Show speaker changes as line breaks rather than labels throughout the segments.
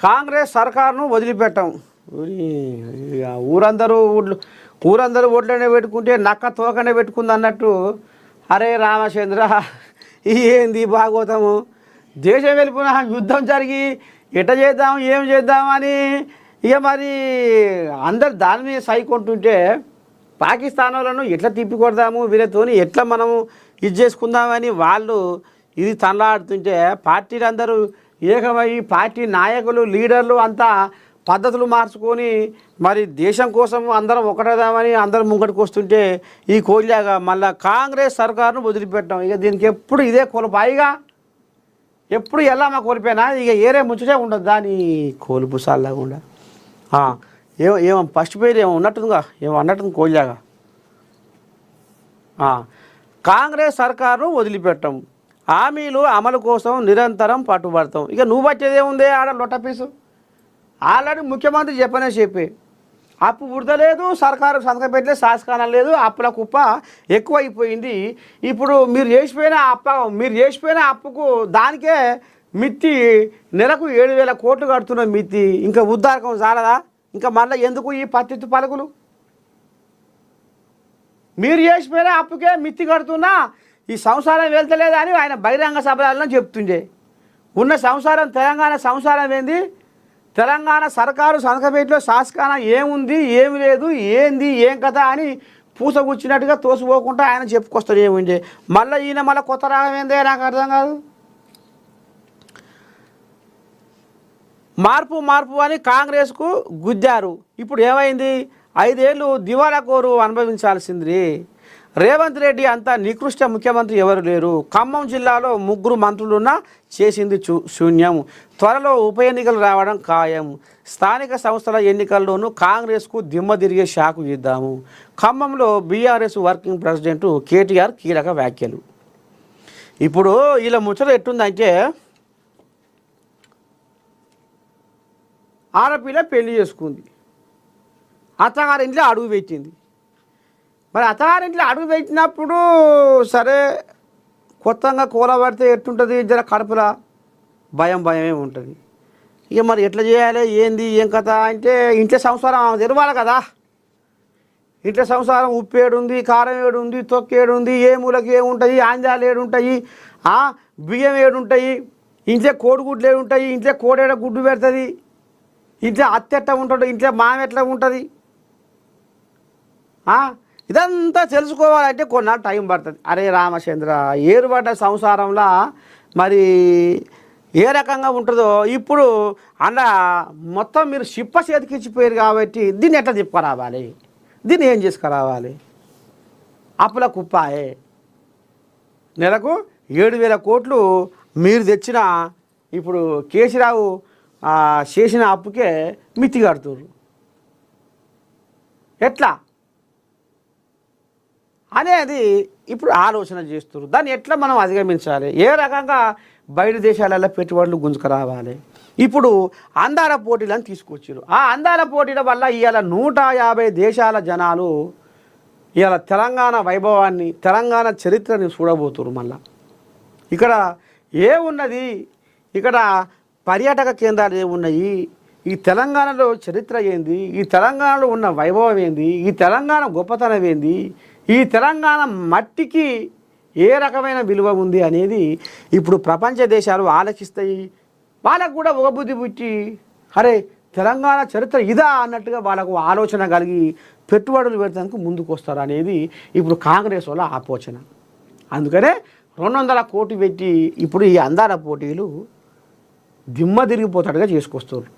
కాంగ్రెస్ సర్కారును వదిలిపెట్టాం. ఊరందరూ ఓట్లనే పెట్టుకుంటే నక్క తోకనే పెట్టుకుంది అన్నట్టు. అరే రామచంద్ర, ఏంది భాగవతము? దేశం వెళ్ళిపోయిన యుద్ధం జరిగి ఎట చేద్దాం ఏం చేద్దామని ఇక మరి అందరు దాని మీద సైకొంటుంటే పాకిస్తాన్ వాళ్ళను ఎట్లా తిప్పికొడదాము, వీళ్ళతోని ఎట్లా మనము ఇది చేసుకుందామని వాళ్ళు ఇది తనలాడుతుంటే పార్టీలు అందరూ ఏకమై పార్టీ నాయకులు లీడర్లు అంతా పద్ధతులు మార్చుకొని మరి దేశం కోసం అందరం ఒకటేదామని అందరం ముంగటికి వస్తుంటే ఈ కోలిలాగా మళ్ళీ కాంగ్రెస్ సర్కారును వదిలిపెట్టాం. ఇక దీనికి ఎప్పుడు ఇదే కొలుపాయిగా, ఎప్పుడు ఎలా మా కోల్పోయినా ఇక ఏరే ముచ్చటే ఉండదు దాని కోలుపు సాల్లాకుండా. ఏమో ఫస్ట్ పేరు ఏమో ఉన్నట్టుందిగా, ఏమో అన్నట్టుంది కోలిలాగా. కాంగ్రెస్ సర్కారును వదిలిపెట్టాం, హామీలు అమలు కోసం నిరంతరం పట్టుబడతాం. ఇక నువ్వు పట్టేదేముందే ఆడ లొట్టపీసు. ఆల్రెడీ ముఖ్యమంత్రి చెప్పి అప్పు పుడతలేదు, సర్కారు సంతకం పెట్టలేదు, శాసకాలం లేదు, అప్పుల కుప్ప ఎక్కువైపోయింది. ఇప్పుడు మీరు చేసిపోయిన అప్పుకు దానికే మిత్తి నెలకు 7,000 కోట్లు కడుతున్న మిత్తి. ఇంకా ఉద్దారకం చాలదా? ఇంకా మళ్ళీ ఎందుకు ఈ పత్తిత్తు పలుకులు? మీరు చేసిపోయిన అప్పుకే మిత్తి కడుతున్నా ఈ సంసారం వెళ్తలేదని ఆయన బహిరంగ సభలలో చెప్తుండే. ఉన్న సంసారం తెలంగాణ సంసారం ఏంది? తెలంగాణ సర్కారు సంతకపేటలో శాసకాన ఏముంది ఏమి లేదు, ఏంది ఏం కథ అని పూసగుచ్చినట్టుగా తోసిపోకుండా ఆయన చెప్పుకొస్తాడు. ఏముంది మళ్ళీ ఈయన మళ్ళీ కొత్త రాగం ఏందే నాకు అర్థం కాదు. మార్పు అని కాంగ్రెస్కు గుద్దారు. ఇప్పుడు ఏమైంది? 5 ఏళ్ళు దివాలా కోరు అనుభవించాల్సింది. రేవంత్ రెడ్డి అంత నికృష్ట ముఖ్యమంత్రి ఎవరు లేరు. ఖమ్మం జిల్లాలో 3 మంత్రులున్నా చేసింది శూన్యం. త్వరలో ఉప ఎన్నికలు రావడం ఖాయం. స్థానిక సంస్థల ఎన్నికల్లోనూ కాంగ్రెస్కు దిమ్మ తిరిగే షాకు ఇద్దాము. ఖమ్మంలో బీఆర్ఎస్ వర్కింగ్ ప్రెసిడెంట్ కేటీఆర్ కీలక వ్యాఖ్యలు. ఇప్పుడు ఇలా ముచ్చట ఎట్టుందంటే, ఆడపిల్ల పెళ్లి చేసుకుంది, అత్తగారింట్లో అడుగు పెట్టింది. మరి అత్తగారింట్లో అడుగు పెట్టినప్పుడు సరే కొత్తగా కూలబడితే ఎట్టుంటుంది? జర కడుపులా భయమే ఉంటుంది. ఇక మరి ఎట్లా చేయాలి, ఏంది ఏం కథ అంటే ఇంట్లో సంసారం తెరవాలి కదా. ఇంట్లో సంసారం ఉప్పు ఏడుంది, కారం ఏడుంది, తొక్కు ఏడుంది, ఏ మూలకి ఏముంటాయి, ఆంజాలు ఏడుంటాయి, బియ్యం ఏడుంటాయి, ఇంట్లో కోడిగుడ్లు ఏడుంటాయి, ఇంట్లో కోడేడ గుడ్డు పెడుతుంది, ఇంట్లో అత్త ఎట్లా ఉంటుంది, ఇంట్లో మామ ఎట్లా ఉంటుంది, ఇదంతా తెలుసుకోవాలంటే కొన్నాళ్ళు టైం పడుతుంది. అరే రామచంద్ర, ఏరుబడ్డ సంసారంలో మరి ఏ రకంగా ఉంటుందో ఇప్పుడు అలా మొత్తం మీరు షిప్ప చేతికిచ్చిపోయారు కాబట్టి దీన్ని ఎట్లా తిప్పుకురావాలి, దీన్ని ఏం చేసుకురావాలి? అప్పుల కుప్పాయే. నెలకు 7,000 కోట్లు మీరు తెచ్చిన ఇప్పుడు కేసీరావు చేసిన అప్పుకే మిత్తి కడుతున్నారు. ఎట్లా అనేది ఇప్పుడు ఆలోచన చేస్తున్నారు. దాన్ని ఎట్లా మనం అధిగమించాలి, ఏ రకంగా బయట దేశాలలో పెట్టుబడులు గుంజుకురావాలి. ఇప్పుడు అందాల పోటీలను తీసుకొచ్చారు. ఆ అందాల పోటీల వల్ల ఇవాళ 150 దేశాల జనాలు ఇవాళ తెలంగాణ వైభవాన్ని, తెలంగాణ చరిత్రని చూడబోతున్నారు. మళ్ళా ఇక్కడ ఏమున్నది, ఇక్కడ పర్యాటక కేంద్రాలు ఏమున్నాయి, ఈ తెలంగాణలో చరిత్ర ఏంది, ఈ తెలంగాణలో ఉన్న వైభవం ఏంది, ఈ తెలంగాణ గొప్పతనం ఏంది, ఈ తెలంగాణ మట్టికి ఏ రకమైన విలువ ఉంది అనేది ఇప్పుడు ప్రపంచ దేశాలు ఆలోచిస్తాయి. వాళ్ళకు కూడా ఒక బుద్ధి పుట్టి అరే తెలంగాణ చరిత్ర ఇదా అన్నట్టుగా వాళ్ళకు ఆలోచన కలిగి పెట్టుబడులు పెడతానికి ముందుకు వస్తారు అనేది ఇప్పుడు కాంగ్రెస్ వాళ్ళ ఆలోచన. అందుకనే 200 కోట్లు పెట్టి ఇప్పుడు ఈ అందాల పోటీలు దిమ్మ తిరిగిపోతాడుగా చేసుకొస్తారు.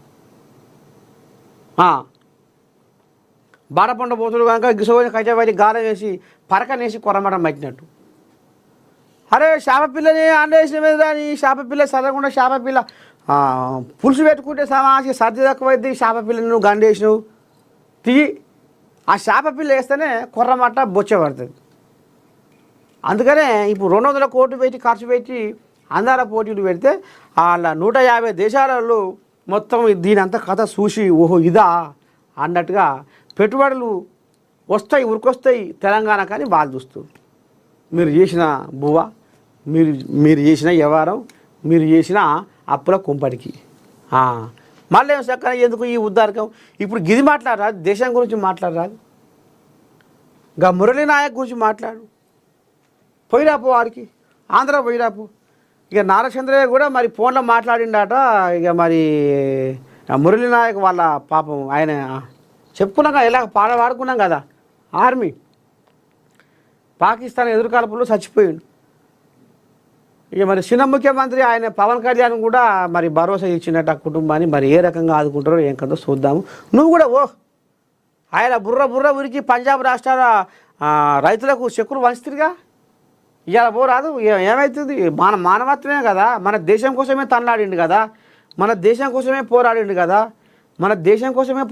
బారపండ పోతుడు కనుక గిసోని కైచబడి గాలం వేసి పరకనేసి కొరమడం పట్టినట్టు. అరే చేపపిల్లని అండేసిన మీద దాని చేపపిల్ల చదవకుండా చేపపిల్ల పులుసు పెట్టుకుంటే సమాసి సర్ది తక్కువైద్ది. చేపపిల్లని నువ్వు గండేసినవు తిగి ఆ చేపపిల్ల వేస్తేనే కొర్రమట్ట బొచ్చ పడుతుంది. అందుకనే ఇప్పుడు 200 కోట్లు పెట్టి ఖర్చు పెట్టి అందాల పోటీలు పెడితే వాళ్ళ 150 దేశాలలో మొత్తం దీని అంతా కథ చూసి ఓహో ఇదా అన్నట్టుగా పెట్టుబడులు వస్తాయి, ఉరికొస్తాయి తెలంగాణ. కానీ వాళ్ళు చూస్తారు మీరు చేసిన బువ్వ, మీరు చేసిన వ్యవహారం, మీరు చేసిన అప్పుల కుంపటికి
మళ్ళీ ఏం చక్కగా ఎందుకు ఈ ఉద్దారకం? ఇప్పుడు గిది మాట్లాడరాదు, దేశం గురించి మాట్లాడరాదు, ఇంకా మురళీ నాయక్ గురించి మాట్లాడు, పోయిరాపు వాడికి ఆంధ్ర పోయిరాపు. ఇక నారచంద్రయ్య కూడా మరి ఫోన్లో మాట్లాడిండట. ఇక మరి మురళీ నాయక్ వాళ్ళ పాపం ఆయన చెప్పుకున్నాక ఎలా వాడుకున్నాం కదా, ఆర్మీ పాకిస్తాన్ ఎదురుకాల్పుల్లో చచ్చిపోయిండు. ఇక మరి చిన్న ముఖ్యమంత్రి ఆయన పవన్ కళ్యాణ్ కూడా మరి భరోసా ఇచ్చినట్టు ఆ కుటుంబాన్ని మరి ఏ రకంగా ఆదుకుంటారో ఏం కదో చూద్దాము. నువ్వు కూడా ఆయన బుర్ర ఉరికి పంజాబ్ రాష్ట్రాల రైతులకు చెక్కులు వంచుతురుగా, ఇవాళ పోరాదు. ఏమవుతుంది? మానవత్వమే కదా, మన దేశం కోసమే తనలాడిండు కదా, మన దేశం కోసమే పోరాడిండు కదా, మన దేశం కోసమే